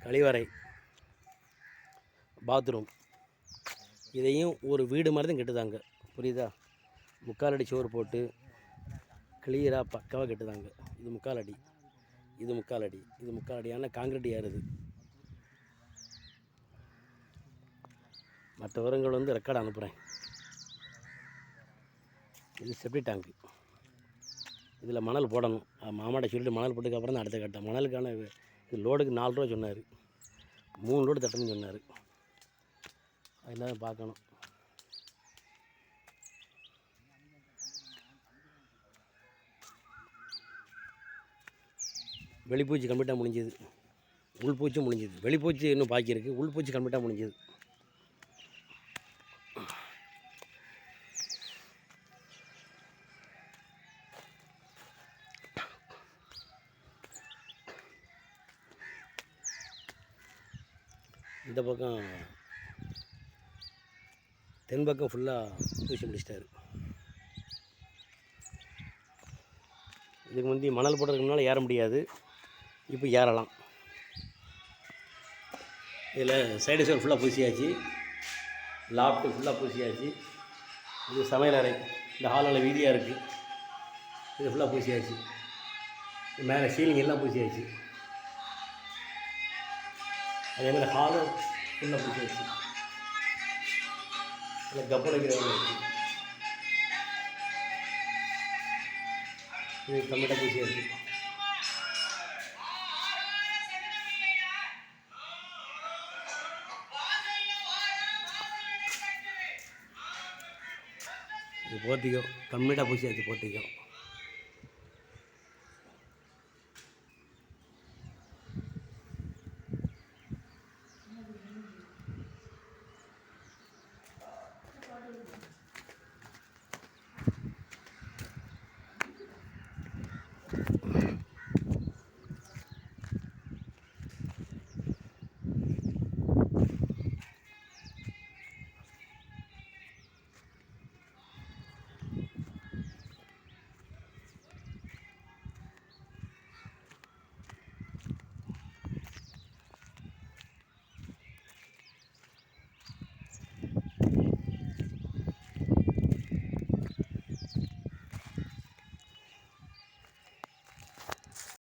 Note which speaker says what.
Speaker 1: கழிவறை, பாத்ரூம் இதையும் ஒரு வீடு மாதிரி தான் கட்டுதாங்க. புரியுதா? 3/4 அடி சோறு போட்டு கிளியராக பக்காவாக கட்டுதாங்க. இது 3/4 அடி, இது 3/4 அடி, இது 3/4 அடி. ஆனால் காங்கிரீட் ஏறுது. மற்ற விவரங்கள் வந்து ரெக்கார்டு அனுப்புகிறேன். இது செப்டி டேங்கு. இதில் மணல் போடணும். மாமாட்ட சொல்லிட்டு மணல் போட்டதுக்கப்புறம் தான் அடுத்த கட்டம். மணலுக்கான இது லோடுக்கு 4 ரூபா சொன்னார். 3 லோடு தட்டணும்னு சொன்னார். அதெல்லாம் பார்க்கணும். வெளிப்பூச்சி கம்ப்ளீட்டாக முடிஞ்சது. உள்பூச்சும் முடிஞ்சது. வெளிப்பூச்சி இன்னும் பாக்கி இருக்குது. உள்பூச்சி கம்ப்ளீட்டாக முடிஞ்சது. இந்த பக்கம் தென் பக்கம் ஃபுல்லாக பூசி முடிச்சிட்டாரு. இதுக்கு முந்தி மணல் போடுறதுக்கு முன்னால் ஏற முடியாது, இப்போ ஏறலாம். இதில் சைடு சைடு ஃபுல்லாக பூசியாச்சு. லாப்ட்டு ஃபுல்லாக பூசியாச்சு. இது சமையலறை. இந்த ஹாலில் வீதியாக இருக்குது. இது ஃபுல்லாக பூசியாச்சு. மேலே சீலிங் எல்லாம் பூசியாச்சு. அதே மாதிரி ஹாலு ஃபுல்லாக பூசியாச்சு. இல்லை கப்பல் வைக்கிற வேலை இருக்குது. இது கம்ப்ளீட்டாக பூசியாச்சு. இது போர்ட்டிகோ கம்ப்ளீட்டாக பூசியாச்சு. போர்ட்டிகோ